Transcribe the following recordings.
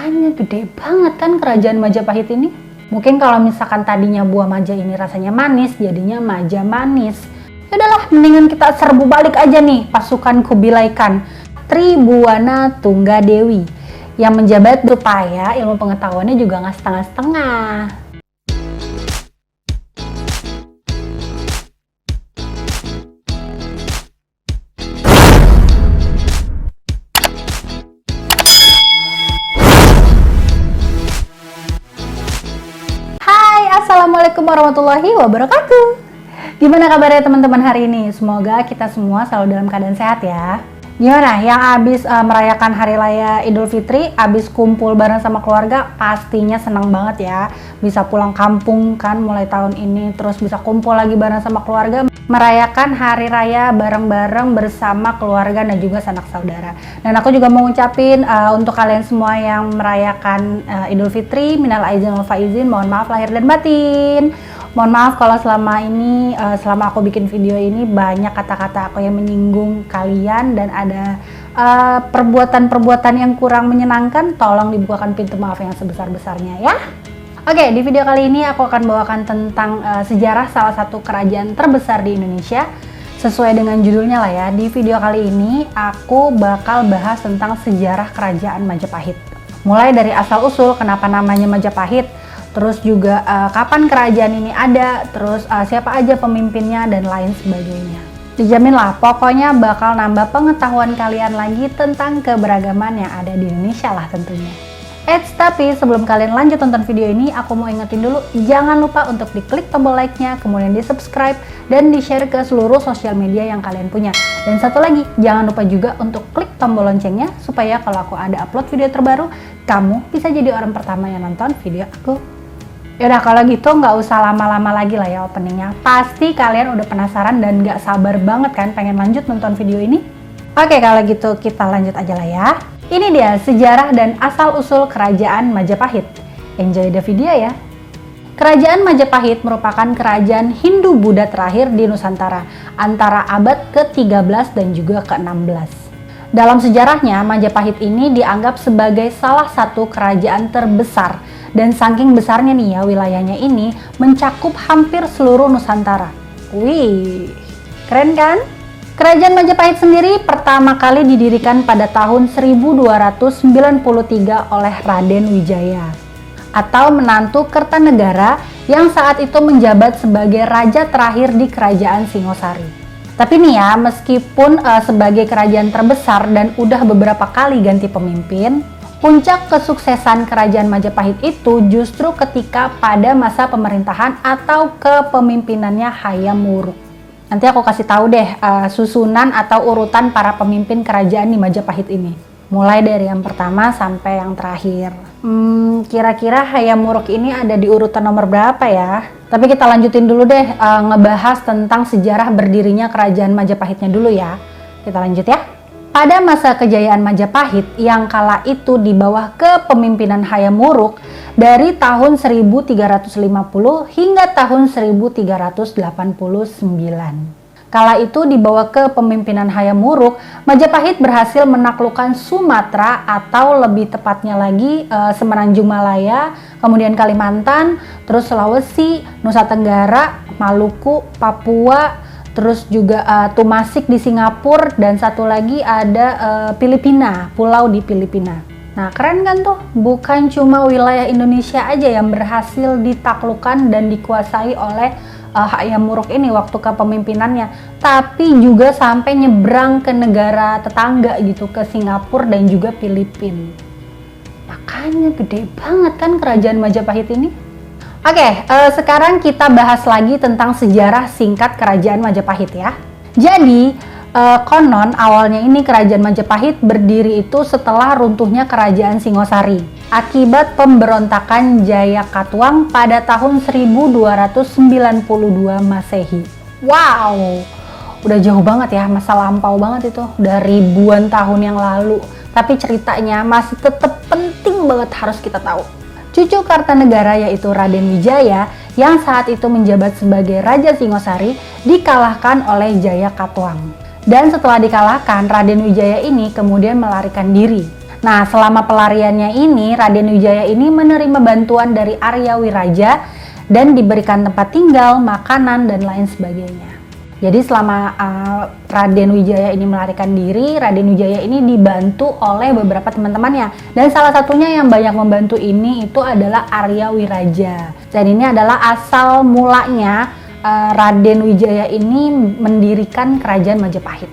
Makanya gede banget kan kerajaan Majapahit ini. Mungkin kalau misalkan tadinya buah maja ini rasanya manis, jadinya maja manis. Yaudahlah, mendingan kita serbu balik aja nih pasukan Kubilai Khan, Tribhuwana Tunggadewi, yang menjabat supaya ilmu pengetahuannya juga nggak setengah-setengah. Assalamualaikum warahmatullahi wabarakatuh. Gimana kabarnya teman-teman hari ini? Semoga kita semua selalu dalam keadaan sehat ya. Gimana yang abis merayakan hari raya Idul Fitri, abis kumpul bareng sama keluarga, pastinya senang banget ya. Bisa pulang kampung kan mulai tahun ini, terus bisa kumpul lagi bareng sama keluarga, merayakan hari raya bareng-bareng bersama keluarga dan juga sanak saudara. Dan aku juga mau ngucapin untuk kalian semua yang merayakan Idul Fitri, minal aizin wal faizin, mohon maaf lahir dan batin. Mohon maaf kalau selama ini, selama aku bikin video ini banyak kata-kata aku yang menyinggung kalian dan ada perbuatan-perbuatan yang kurang menyenangkan. Tolong dibukakan pintu maaf yang sebesar-besarnya ya. Oke, di video kali ini aku akan bawakan tentang sejarah salah satu kerajaan terbesar di Indonesia. Sesuai dengan judulnya lah ya, di video kali ini aku bakal bahas tentang sejarah kerajaan Majapahit. Mulai dari asal-usul kenapa namanya Majapahit, terus juga kapan kerajaan ini ada, terus siapa aja pemimpinnya dan lain sebagainya. Dijamin lah, pokoknya bakal nambah pengetahuan kalian lagi tentang keberagaman yang ada di Indonesia lah tentunya. Tapi sebelum kalian lanjut tonton video ini, aku mau ingetin dulu, jangan lupa untuk diklik tombol like-nya, kemudian di subscribe, dan di share ke seluruh sosial media yang kalian punya. Dan satu lagi, jangan lupa juga untuk klik tombol loncengnya, supaya kalau aku ada upload video terbaru, kamu bisa jadi orang pertama yang nonton video aku. Yaudah kalau gitu nggak usah lama-lama lagi lah ya openingnya. Pasti kalian udah penasaran dan nggak sabar banget kan pengen lanjut nonton video ini. Oke kalau gitu kita lanjut aja lah ya. Ini dia sejarah dan asal-usul kerajaan Majapahit. Enjoy the video ya. Kerajaan Majapahit merupakan kerajaan Hindu-Buddha terakhir di Nusantara antara abad ke-13 dan juga ke-16. Dalam sejarahnya, Majapahit ini dianggap sebagai salah satu kerajaan terbesar dan saking besarnya nih ya wilayahnya ini mencakup hampir seluruh Nusantara. Wih, keren kan? Kerajaan Majapahit sendiri pertama kali didirikan pada tahun 1293 oleh Raden Wijaya atau menantu Kertanegara yang saat itu menjabat sebagai raja terakhir di kerajaan Singosari. Tapi nih ya, meskipun sebagai kerajaan terbesar dan udah beberapa kali ganti pemimpin, puncak kesuksesan kerajaan Majapahit itu justru ketika pada masa pemerintahan atau kepemimpinannya Hayam Wuruk. Nanti aku kasih tahu deh susunan atau urutan para pemimpin kerajaan di Majapahit ini. Mulai dari yang pertama sampai yang terakhir. Kira-kira Hayam Wuruk ini ada di urutan nomor berapa ya? Tapi kita lanjutin dulu deh ngebahas tentang sejarah berdirinya kerajaan Majapahitnya dulu ya. Kita lanjut ya. Pada masa kejayaan Majapahit yang kala itu di bawah kepemimpinan Hayam Wuruk dari tahun 1350 hingga tahun 1389. Kala itu di bawah kepemimpinan Hayam Wuruk, Majapahit berhasil menaklukkan Sumatera atau lebih tepatnya lagi Semenanjung Malaya, kemudian Kalimantan, terus Sulawesi, Nusa Tenggara, Maluku, Papua, terus juga Tumasik di Singapura, dan satu lagi ada Filipina, pulau di Filipina. Nah keren kan tuh, bukan cuma wilayah Indonesia aja yang berhasil ditaklukkan dan dikuasai oleh Hayam Wuruk ini waktu kepemimpinannya, tapi juga sampai nyebrang ke negara tetangga gitu, ke Singapura dan juga Filipina. Makanya gede banget kan kerajaan Majapahit ini. Oke, sekarang kita bahas lagi tentang sejarah singkat kerajaan Majapahit ya. Jadi, konon awalnya ini kerajaan Majapahit berdiri itu setelah runtuhnya kerajaan Singosari akibat pemberontakan Jayakatwang pada tahun 1292 Masehi. Wow, udah jauh banget ya, masa lampau banget itu, udah ribuan tahun yang lalu. Tapi ceritanya masih tetap penting banget harus kita tahu. Cucu Kartanegara yaitu Raden Wijaya yang saat itu menjabat sebagai Raja Singosari dikalahkan oleh Jayakatwang. Dan setelah dikalahkan, Raden Wijaya ini kemudian melarikan diri. Nah, selama pelariannya ini, Raden Wijaya ini menerima bantuan dari Arya Wiraja dan diberikan tempat tinggal, makanan, dan lain sebagainya. Jadi selama Raden Wijaya ini melarikan diri, Raden Wijaya ini dibantu oleh beberapa teman-temannya. Dan salah satunya yang banyak membantu ini itu adalah Arya Wiraja. Dan ini adalah asal mulanya Raden Wijaya ini mendirikan kerajaan Majapahit.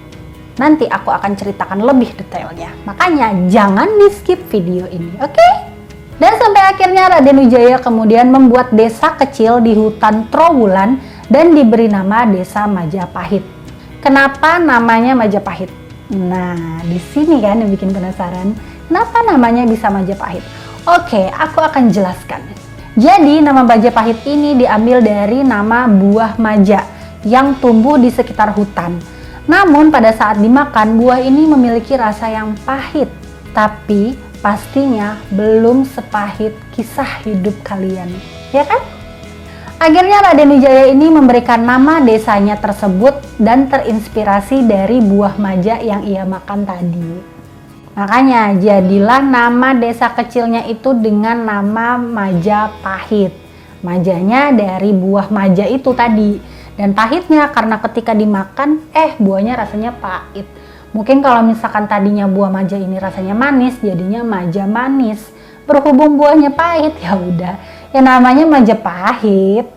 Nanti aku akan ceritakan lebih detailnya. Makanya jangan di skip video ini, oke? Dan sampai akhirnya Raden Wijaya kemudian membuat desa kecil di hutan Trowulan dan diberi nama Desa Majapahit. Kenapa namanya Majapahit? Nah, di sini kan yang bikin penasaran, kenapa namanya bisa Majapahit? Oke, aku akan jelaskan. Jadi nama Majapahit ini diambil dari nama buah maja yang tumbuh di sekitar hutan. Namun pada saat dimakan, buah ini memiliki rasa yang pahit, tapi pastinya belum sepahit kisah hidup kalian, ya kan? Akhirnya Raden Wijaya ini memberikan nama desanya tersebut dan terinspirasi dari buah maja yang ia makan tadi. Makanya jadilah nama desa kecilnya itu dengan nama Majapahit. Majanya dari buah maja itu tadi. Dan pahitnya karena ketika dimakan, buahnya rasanya pahit. Mungkin kalau misalkan tadinya buah maja ini rasanya manis, jadinya maja manis. Berhubung buahnya pahit, ya udah, ya namanya Majapahit.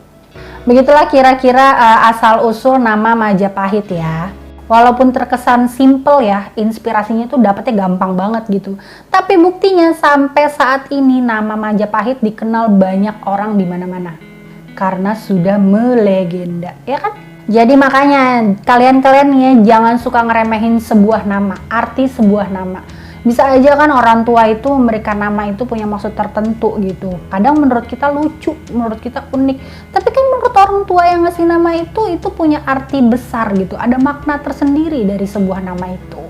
Begitulah kira-kira asal usul nama Majapahit ya. Walaupun terkesan simple ya, inspirasinya tuh dapetnya gampang banget gitu. Tapi buktinya sampai saat ini nama Majapahit dikenal banyak orang di mana-mana. Karena sudah melegenda, ya kan? Jadi makanya kalian-kalian ya jangan suka ngeremehin sebuah nama, arti sebuah nama. Bisa aja kan orang tua itu memberikan nama itu punya maksud tertentu gitu. Kadang menurut kita lucu, menurut kita unik. Tapi kan menurut orang tua yang ngasih nama itu punya arti besar gitu. Ada makna tersendiri dari sebuah nama itu.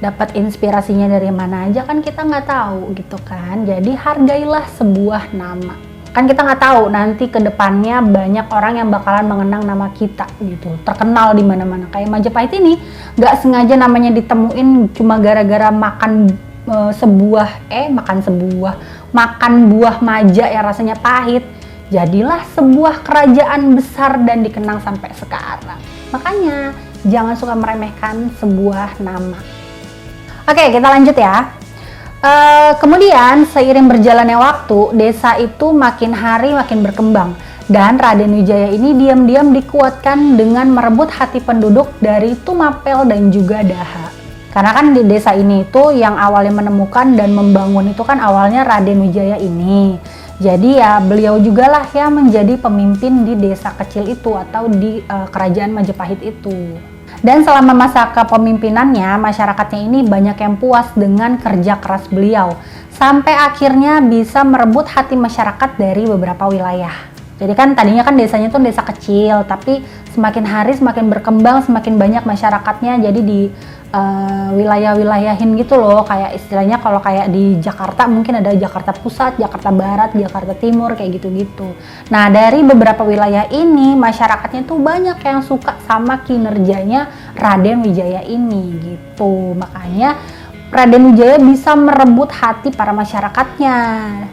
Dapat inspirasinya dari mana aja kan kita nggak tahu gitu kan. Jadi hargailah sebuah nama. Kan kita nggak tahu nanti ke depannya banyak orang yang bakalan mengenang nama kita gitu, terkenal di mana-mana. Kayak Majapahit ini nggak sengaja namanya ditemuin cuma gara-gara makan buah maja yang rasanya pahit. Jadilah sebuah kerajaan besar dan dikenang sampai sekarang. Makanya jangan suka meremehkan sebuah nama. Oke, kita lanjut ya. Kemudian seiring berjalannya waktu, desa itu makin hari makin berkembang dan Raden Wijaya ini diam-diam dikuatkan dengan merebut hati penduduk dari Tumapel dan juga Daha. Karena kan di desa ini itu yang awalnya menemukan dan membangun itu kan awalnya Raden Wijaya ini. Jadi ya beliau juga lah yang menjadi pemimpin di desa kecil itu atau di kerajaan Majapahit itu. Dan selama masa kepemimpinannya, masyarakatnya ini banyak yang puas dengan kerja keras beliau. Sampai akhirnya bisa merebut hati masyarakat dari beberapa wilayah. Jadi kan tadinya kan desanya tuh desa kecil, tapi semakin hari semakin berkembang, semakin banyak masyarakatnya. Jadi di wilayah-wilayahin gitu loh, kayak istilahnya kalau kayak di Jakarta mungkin ada Jakarta Pusat, Jakarta Barat, Jakarta Timur kayak gitu-gitu. Nah dari beberapa wilayah ini masyarakatnya tuh banyak yang suka sama kinerjanya Raden Wijaya ini gitu. Makanya Raden Wijaya bisa merebut hati para masyarakatnya.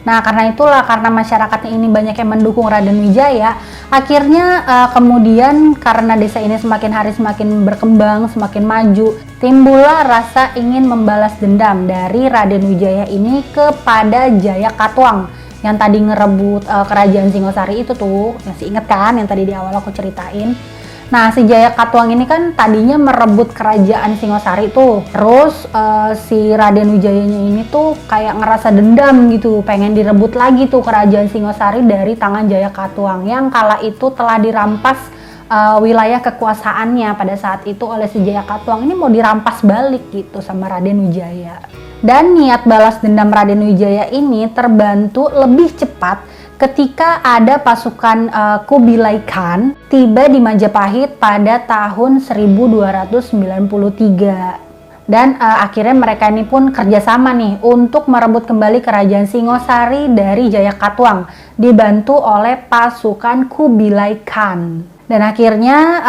Nah karena itulah, karena masyarakatnya ini banyak yang mendukung Raden Wijaya, akhirnya kemudian karena desa ini semakin hari semakin berkembang, semakin maju, timbullah rasa ingin membalas dendam dari Raden Wijaya ini kepada Jaya Katuang yang tadi ngerebut kerajaan Singosari itu tuh. Masih inget kan yang tadi di awal aku ceritain? Nah si Jaya Katuang ini kan tadinya merebut kerajaan Singosari tuh. Terus si Raden Wijayanya ini tuh kayak ngerasa dendam gitu, pengen direbut lagi tuh kerajaan Singosari dari tangan Jaya Katuang yang kala itu telah dirampas wilayah kekuasaannya pada saat itu oleh si Jaya Katuang. Ini mau dirampas balik gitu sama Raden Wijaya. Dan niat balas dendam Raden Wijaya ini terbantu lebih cepat ketika ada pasukan Kubilai Khan tiba di Majapahit pada tahun 1293. Dan akhirnya mereka ini pun kerjasama nih untuk merebut kembali kerajaan Singosari dari Jaya Katuang, dibantu oleh pasukan Kubilai Khan. Dan akhirnya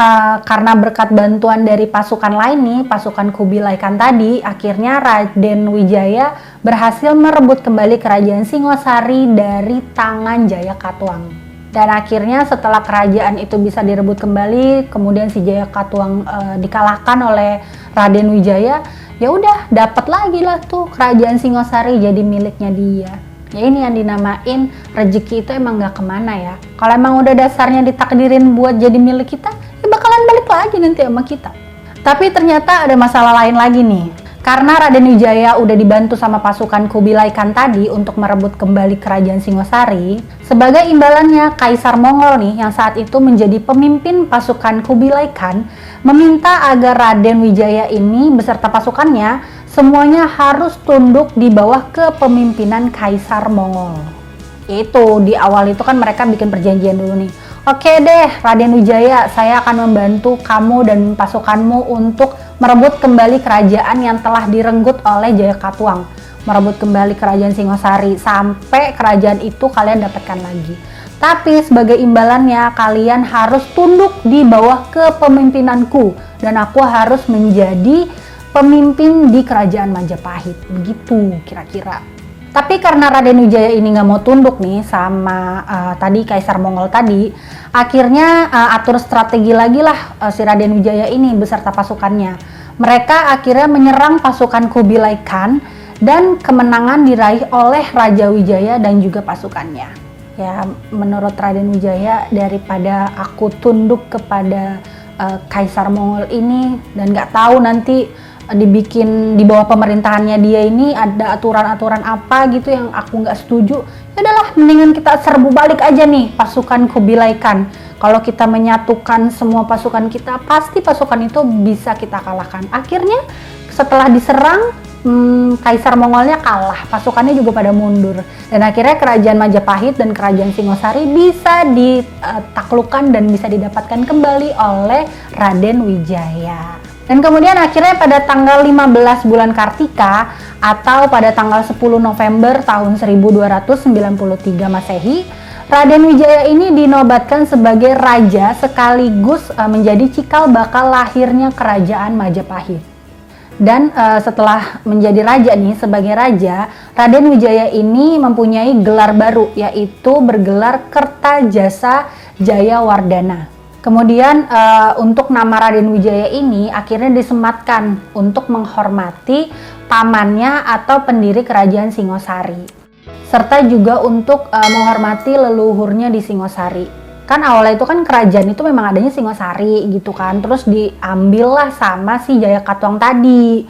karena berkat bantuan dari pasukan lain nih, pasukan Kubilai Khan tadi, akhirnya Raden Wijaya berhasil merebut kembali kerajaan Singosari dari tangan Jaya Katuang. Dan akhirnya setelah kerajaan itu bisa direbut kembali, kemudian si Jaya Katuang dikalahkan oleh Raden Wijaya, ya udah dapat lagi lah tuh kerajaan Singosari jadi miliknya dia. Ya ini yang dinamain rezeki itu emang gak kemana ya. Kalau emang udah dasarnya ditakdirin buat jadi milik kita, ya bakalan balik lagi nanti sama kita. Tapi ternyata ada masalah lain lagi nih. Karena Raden Wijaya udah dibantu sama pasukan Kubilai Khan tadi untuk merebut kembali kerajaan Singosari, sebagai imbalannya Kaisar Mongol nih yang saat itu menjadi pemimpin pasukan Kubilai Khan meminta agar Raden Wijaya ini beserta pasukannya semuanya harus tunduk di bawah kepemimpinan Kaisar Mongol. Itu di awal itu kan mereka bikin perjanjian dulu nih. Oke deh Raden Wijaya, saya akan membantu kamu dan pasukanmu untuk merebut kembali kerajaan yang telah direnggut oleh Jaya Katuang. Merebut kembali kerajaan Singosari sampai kerajaan itu kalian dapatkan lagi. Tapi sebagai imbalannya kalian harus tunduk di bawah kepemimpinanku dan aku harus menjadi pemimpin di kerajaan Majapahit, begitu kira-kira. Tapi karena Raden Wijaya ini nggak mau tunduk nih sama tadi Kaisar Mongol tadi, akhirnya atur strategi lagi lah si Raden Wijaya ini beserta pasukannya. Mereka akhirnya menyerang pasukan Kubilai Khan dan kemenangan diraih oleh Raja Wijaya dan juga pasukannya. Ya menurut Raden Wijaya, daripada aku tunduk kepada Kaisar Mongol ini dan nggak tahu nanti dibikin di bawah pemerintahannya dia ini ada aturan-aturan apa gitu yang aku nggak setuju, ya udahlah mendingan kita serbu balik aja nih pasukan Kubilai Khan. Kalau kita menyatukan semua pasukan kita, pasti pasukan itu bisa kita kalahkan. Akhirnya setelah diserang, Kaisar Mongolnya kalah, pasukannya juga pada mundur, dan akhirnya kerajaan Majapahit dan kerajaan Singosari bisa ditaklukkan dan bisa didapatkan kembali oleh Raden Wijaya. Dan kemudian akhirnya pada tanggal 15 bulan Kartika atau pada tanggal 10 November tahun 1293 Masehi, Raden Wijaya ini dinobatkan sebagai raja sekaligus menjadi cikal bakal lahirnya kerajaan Majapahit. Dan setelah menjadi raja nih, sebagai raja, Raden Wijaya ini mempunyai gelar baru, yaitu bergelar Kertajasa Jayawardhana. Kemudian untuk nama Raden Wijaya ini akhirnya disematkan untuk menghormati pamannya atau pendiri kerajaan Singosari, serta juga untuk menghormati leluhurnya di Singosari. Kan awalnya itu kan kerajaan itu memang adanya Singosari gitu kan, terus diambillah sama si Jaya Katuang tadi,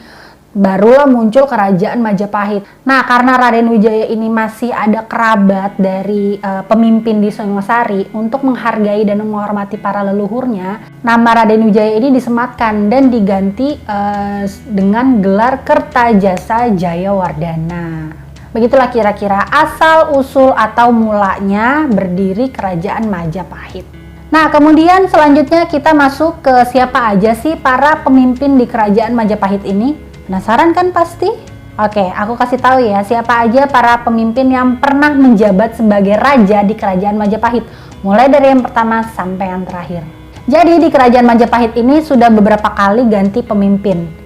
barulah muncul kerajaan Majapahit. Nah karena Raden Wijaya ini masih ada kerabat dari pemimpin di Singosari, untuk menghargai dan menghormati para leluhurnya, nama Raden Wijaya ini disematkan dan diganti dengan gelar Kertajasa Jayawardhana. Begitulah kira-kira asal usul atau mulanya berdiri kerajaan Majapahit. Nah kemudian selanjutnya kita masuk ke siapa aja sih para pemimpin di kerajaan Majapahit ini. Penasaran kan pasti? Oke, aku kasih tahu ya siapa aja para pemimpin yang pernah menjabat sebagai raja di kerajaan Majapahit, mulai dari yang pertama sampai yang terakhir. Jadi di kerajaan Majapahit ini sudah beberapa kali ganti pemimpin.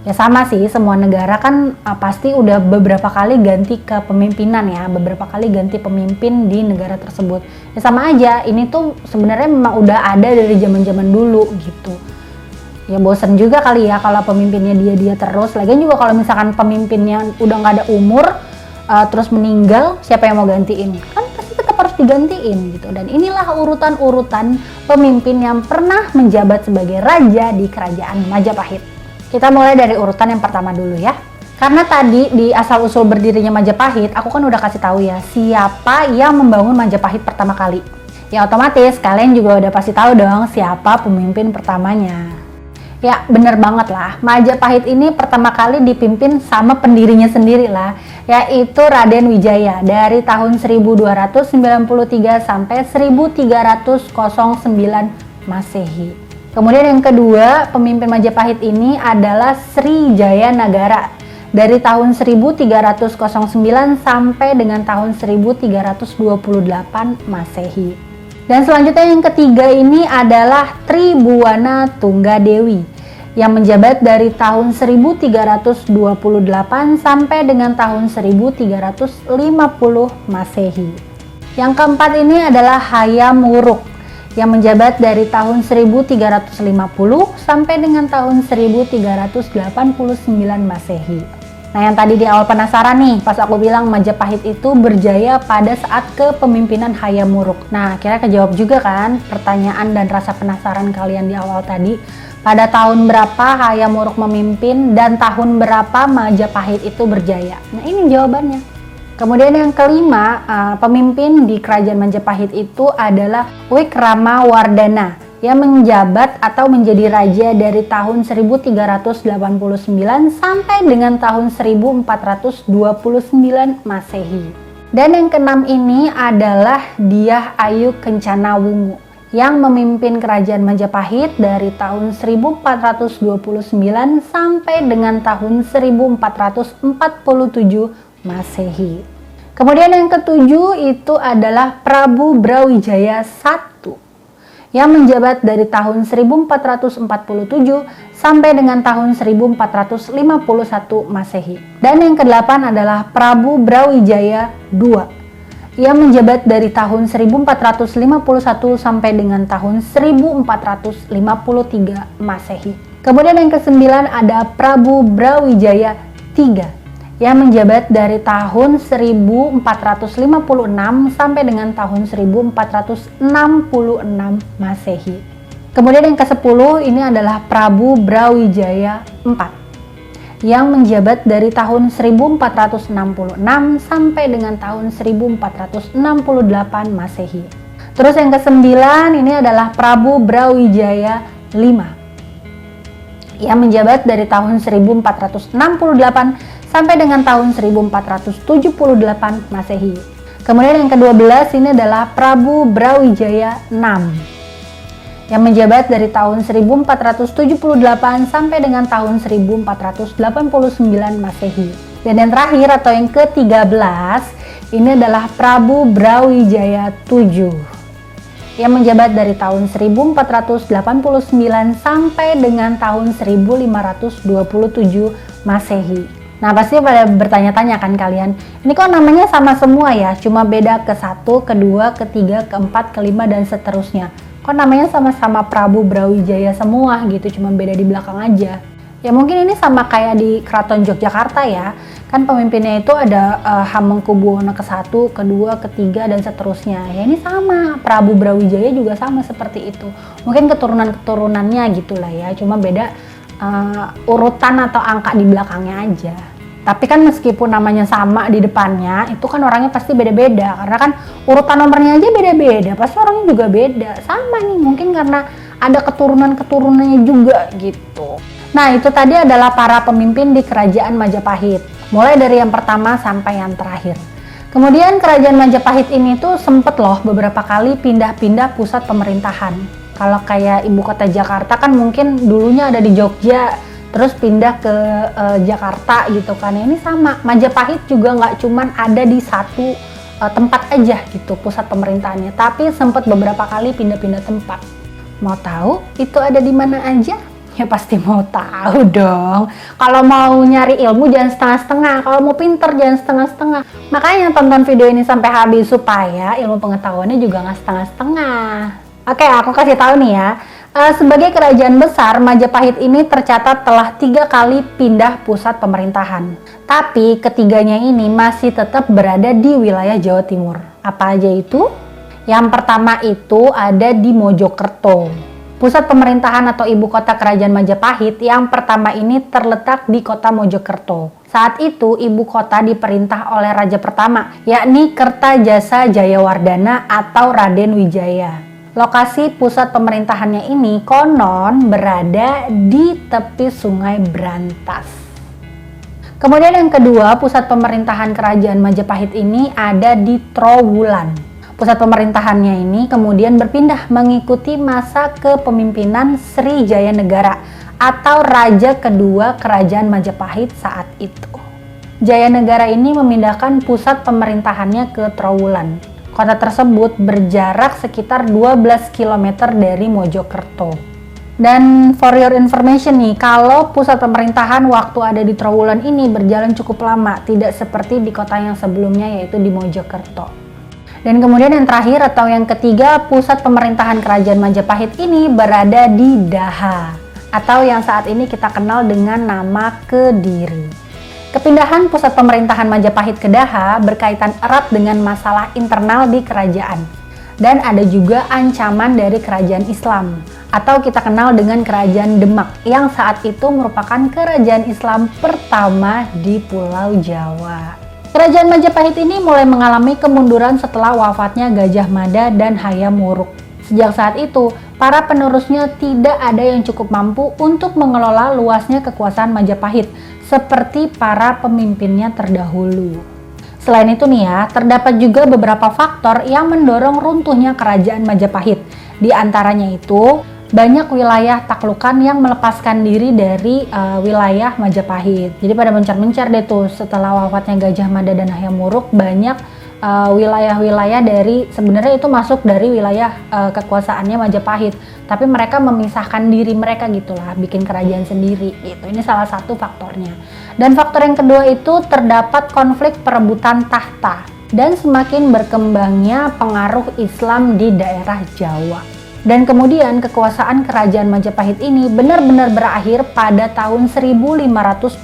Ya sama sih, semua negara kan pasti udah beberapa kali ganti kepemimpinan ya, beberapa kali ganti pemimpin di negara tersebut. Ya sama aja, ini tuh sebenarnya memang udah ada dari zaman-zaman dulu gitu. Ya bosen juga kali ya kalau pemimpinnya dia terus. Lagian juga kalau misalkan pemimpinnya udah nggak ada umur terus meninggal, siapa yang mau gantiin? Kan pasti tetap harus digantiin gitu. Dan inilah urutan-urutan pemimpin yang pernah menjabat sebagai raja di kerajaan Majapahit. Kita mulai dari urutan yang pertama dulu ya. Karena tadi di asal usul berdirinya Majapahit, aku kan udah kasih tahu ya siapa yang membangun Majapahit pertama kali. Ya otomatis kalian juga udah pasti tahu dong siapa pemimpin pertamanya. Ya bener banget lah, Majapahit ini pertama kali dipimpin sama pendirinya sendiri lah, yaitu Raden Wijaya dari tahun 1293 sampai 1309 Masehi. Kemudian yang kedua, pemimpin Majapahit ini adalah Sri Jaya Nagara dari tahun 1309 sampai dengan tahun 1328 Masehi. Dan selanjutnya yang ketiga ini adalah Tribhuwana Tunggadewi yang menjabat dari tahun 1328 sampai dengan tahun 1350 Masehi. Yang keempat ini adalah Hayam Wuruk yang menjabat dari tahun 1350 sampai dengan tahun 1389 Masehi. Nah, yang tadi di awal penasaran nih, pas aku bilang Majapahit itu berjaya pada saat kepemimpinan Hayam Wuruk. Nah, kira kejawab juga kan pertanyaan dan rasa penasaran kalian di awal tadi. Pada tahun berapa Hayam Wuruk memimpin dan tahun berapa Majapahit itu berjaya? Nah, ini jawabannya. Kemudian yang kelima, pemimpin di kerajaan Majapahit itu adalah Wikramawardhana yang menjabat atau menjadi raja dari tahun 1389 sampai dengan tahun 1429 Masehi. Dan yang keenam ini adalah Dyah Ayu Kencana Wungu yang memimpin kerajaan Majapahit dari tahun 1429 sampai dengan tahun 1447 Masehi. Kemudian yang ketujuh itu adalah Prabu Brawijaya I yang menjabat dari tahun 1447 sampai dengan tahun 1451 Masehi. Dan yang kedelapan adalah Prabu Brawijaya II yang menjabat dari tahun 1451 sampai dengan tahun 1453 Masehi. Kemudian yang kesembilan ada Prabu Brawijaya III yang menjabat dari tahun 1456 sampai dengan tahun 1466 Masehi. Kemudian yang ke-10 ini adalah Prabu Brawijaya IV yang menjabat dari tahun 1466 sampai dengan tahun 1468 Masehi. Terus yang ke-9 ini adalah Prabu Brawijaya V yang menjabat dari tahun 1468 sampai dengan tahun 1478 Masehi. Kemudian yang ke-12 ini adalah Prabu Brawijaya VI yang menjabat dari tahun 1478 sampai dengan tahun 1489 Masehi. Dan yang terakhir atau yang ke-13 ini adalah Prabu Brawijaya VII yang menjabat dari tahun 1489 sampai dengan tahun 1527 Masehi. Nah, pasti pada bertanya-tanya kan kalian, ini kok namanya sama semua ya, cuma beda ke-1, ke-2, ke-3, ke-4, ke-5 dan seterusnya. Kok namanya sama-sama Prabu Brawijaya semua gitu, cuma beda di belakang aja. Ya mungkin ini sama kayak di Keraton Yogyakarta ya, kan pemimpinnya itu ada Hamengkubuwono ke-1, ke-2, ke-3 dan seterusnya. Ya ini sama, Prabu Brawijaya juga sama seperti itu. Mungkin keturunan-keturunannya gitulah ya, cuma beda urutan atau angka di belakangnya aja. Tapi kan meskipun namanya sama di depannya, itu kan orangnya pasti beda-beda. Karena kan urutan nomornya aja beda-beda, pasti orangnya juga beda. Sama nih, mungkin karena ada keturunan-keturunannya juga gitu. Nah, itu tadi adalah para pemimpin di kerajaan Majapahit. Mulai dari yang pertama sampai yang terakhir. Kemudian kerajaan Majapahit ini tuh sempet loh beberapa kali pindah-pindah pusat pemerintahan. Kalau kayak ibu kota Jakarta kan mungkin dulunya ada di Jogja, terus pindah ke Jakarta gitu kan. Ini sama, Majapahit juga nggak cuman ada di satu tempat aja gitu pusat pemerintahannya, tapi sempat beberapa kali pindah-pindah tempat. Mau tahu itu ada di mana aja? Ya pasti mau tahu dong. Kalau mau nyari ilmu jangan setengah-setengah, kalau mau pinter jangan setengah-setengah. Makanya tonton video ini sampai habis supaya ilmu pengetahuannya juga nggak setengah-setengah. Oke, aku kasih tahu nih ya. Sebagai kerajaan besar, Majapahit ini tercatat telah 3 kali pindah pusat pemerintahan. Tapi ketiganya ini masih tetap berada di wilayah Jawa Timur. Apa aja itu? Yang pertama itu ada di Mojokerto. Pusat pemerintahan atau ibu kota kerajaan Majapahit yang pertama ini terletak di kota Mojokerto. Saat itu ibu kota diperintah oleh raja pertama, yakni Kertajasa Jayawardhana atau Raden Wijaya. Lokasi pusat pemerintahannya ini konon berada di tepi sungai Brantas. Kemudian yang kedua, pusat pemerintahan kerajaan Majapahit ini ada di Trowulan. Pusat pemerintahannya ini kemudian berpindah mengikuti masa kepemimpinan Sri Jayanegara atau raja kedua kerajaan Majapahit saat itu. Jayanegara ini memindahkan pusat pemerintahannya ke Trowulan. Kota tersebut berjarak sekitar 12 km dari Mojokerto. Dan for your information nih, kalau pusat pemerintahan waktu ada di Trowulan ini berjalan cukup lama, tidak seperti di kota yang sebelumnya yaitu di Mojokerto. Dan kemudian yang terakhir atau yang ketiga, pusat pemerintahan Kerajaan Majapahit ini berada di Daha, atau yang saat ini kita kenal dengan nama Kediri. Kepindahan pusat pemerintahan Majapahit ke Daha berkaitan erat dengan masalah internal di kerajaan. Dan ada juga ancaman dari kerajaan Islam, atau kita kenal dengan Kerajaan Demak, yang saat itu merupakan kerajaan Islam pertama di Pulau Jawa. Kerajaan Majapahit ini mulai mengalami kemunduran setelah wafatnya Gajah Mada dan Hayam Wuruk. Sejak saat itu, para penerusnya tidak ada yang cukup mampu untuk mengelola luasnya kekuasaan Majapahit, seperti para pemimpinnya terdahulu. Selain itu nih ya, terdapat juga beberapa faktor yang mendorong runtuhnya Kerajaan Majapahit. Di antaranya itu, banyak wilayah taklukan yang melepaskan diri dari wilayah Majapahit. Jadi pada mencar-mencar deh tuh setelah wafatnya Gajah Mada dan Hayam Wuruk, banyak wilayah-wilayah dari sebenarnya itu masuk dari wilayah kekuasaannya Majapahit, tapi mereka memisahkan diri mereka gitulah, bikin kerajaan sendiri gitu. Ini salah satu faktornya. Dan faktor yang kedua itu terdapat konflik perebutan tahta dan semakin berkembangnya pengaruh Islam di daerah Jawa. Dan kemudian kekuasaan kerajaan Majapahit ini benar-benar berakhir pada tahun 1527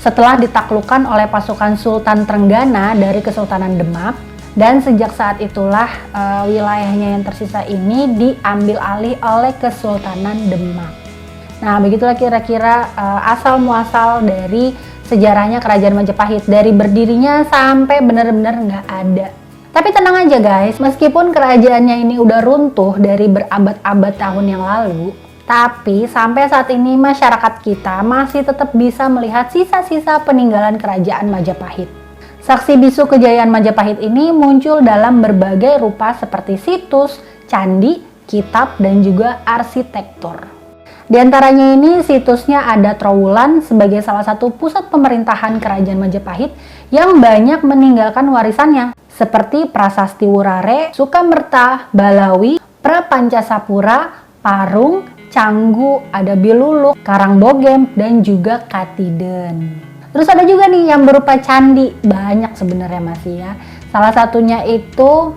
setelah ditaklukkan oleh pasukan Sultan Trenggana dari Kesultanan Demak, dan sejak saat itulah wilayahnya yang tersisa ini diambil alih oleh Kesultanan Demak. Nah, begitulah kira-kira asal muasal dari sejarahnya kerajaan Majapahit, dari berdirinya sampai benar-benar nggak ada. Tapi tenang aja guys, meskipun kerajaannya ini udah runtuh dari berabad-abad tahun yang lalu, tapi sampai saat ini masyarakat kita masih tetap bisa melihat sisa-sisa peninggalan kerajaan Majapahit. Saksi bisu kejayaan Majapahit ini muncul dalam berbagai rupa seperti situs, candi, kitab, dan juga arsitektur. Di antaranya ini situsnya ada Trowulan sebagai salah satu pusat pemerintahan kerajaan Majapahit yang banyak meninggalkan warisannya, seperti Prasasti Wurare, Sukamerta, Balawi, Prapancasapura, Parung, Canggu, ada Biluluk, Karangbogem, dan juga Katiden. Terus ada juga nih yang berupa candi, banyak sebenarnya masih ya. Salah satunya itu,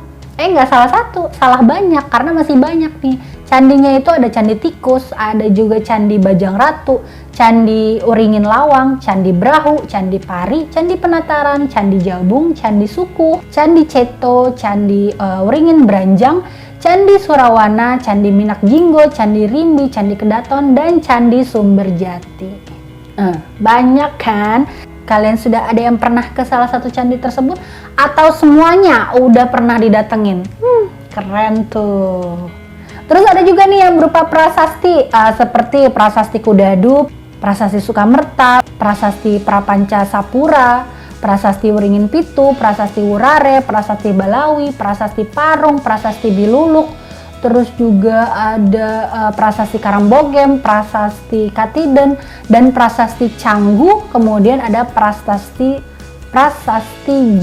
salah banyak karena masih banyak nih. Candinya itu ada Candi Tikus, ada juga Candi Bajang Ratu, Candi Uringin Lawang, Candi Brahu, Candi Pari, Candi Penataran, Candi Jabung, Candi Suku, Candi Ceto, Candi Uringin Branjang, Candi Surawana, Candi Minak Jinggo, Candi Rimbi, Candi Kedaton, dan Candi Sumberjati. Banyak kan? Kalian sudah ada yang pernah ke salah satu candi tersebut? Atau semuanya udah pernah didatengin? Keren tuh. Terus ada juga nih yang berupa prasasti, seperti Prasasti Kudadu, Prasasti Sukamerta, Prasasti Prapancasapura, Prasasti Wringin Pitu, Prasasti Wurare, Prasasti Balawi, Prasasti Parung, Prasasti Biluluk, terus juga ada Prasasti Karangbogem, Prasasti Katiden, dan Prasasti Canggu, kemudian ada Prasasti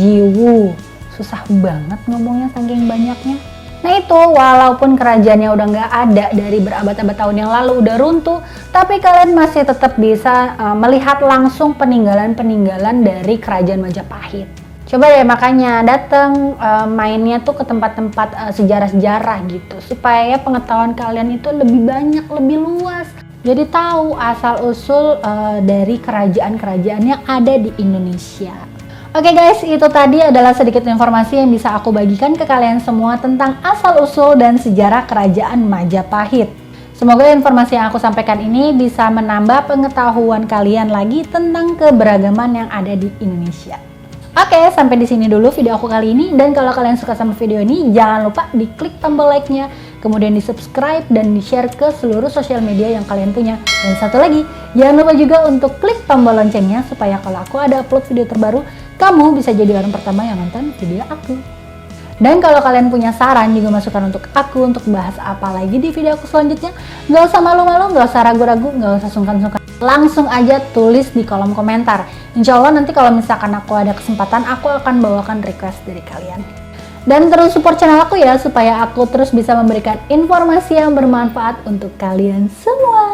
Jiwu. Susah banget ngomongnya saking banyaknya. Nah itu, walaupun kerajaannya udah nggak ada dari berabad-abad tahun yang lalu, udah runtuh, tapi kalian masih tetap bisa melihat langsung peninggalan-peninggalan dari kerajaan Majapahit. Coba deh makanya datang mainnya tuh ke tempat-tempat sejarah-sejarah gitu, supaya pengetahuan kalian itu lebih banyak, lebih luas. Jadi tahu asal-usul dari kerajaan-kerajaan yang ada di Indonesia. Oke guys, itu tadi adalah sedikit informasi yang bisa aku bagikan ke kalian semua tentang asal-usul dan sejarah kerajaan Majapahit. Semoga informasi yang aku sampaikan ini bisa menambah pengetahuan kalian lagi tentang keberagaman yang ada di Indonesia. Oke, sampai di sini dulu video aku kali ini, dan kalau kalian suka sama video ini, jangan lupa diklik tombol like-nya, kemudian di subscribe dan di share ke seluruh sosial media yang kalian punya. Dan satu lagi, jangan lupa juga untuk klik tombol loncengnya supaya kalau aku ada upload video terbaru, kamu bisa jadi orang pertama yang nonton video aku. Dan kalau kalian punya saran juga masukan untuk aku untuk bahas apa lagi di video aku selanjutnya, gak usah malu-malu, gak usah ragu-ragu, gak usah sungkan-sungkan, langsung aja tulis di kolom komentar. Insya Allah nanti kalau misalkan aku ada kesempatan, aku akan bawakan request dari kalian. Dan terus support channel aku ya, supaya aku terus bisa memberikan informasi yang bermanfaat untuk kalian semua.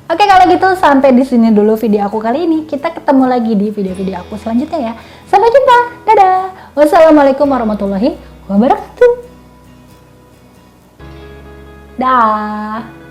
Oke, kalau gitu sampai di sini dulu video aku kali ini. Kita ketemu lagi di video-video aku selanjutnya ya. Sampai jumpa. Dadah. Wassalamualaikum warahmatullahi wabarakatuh. Dah.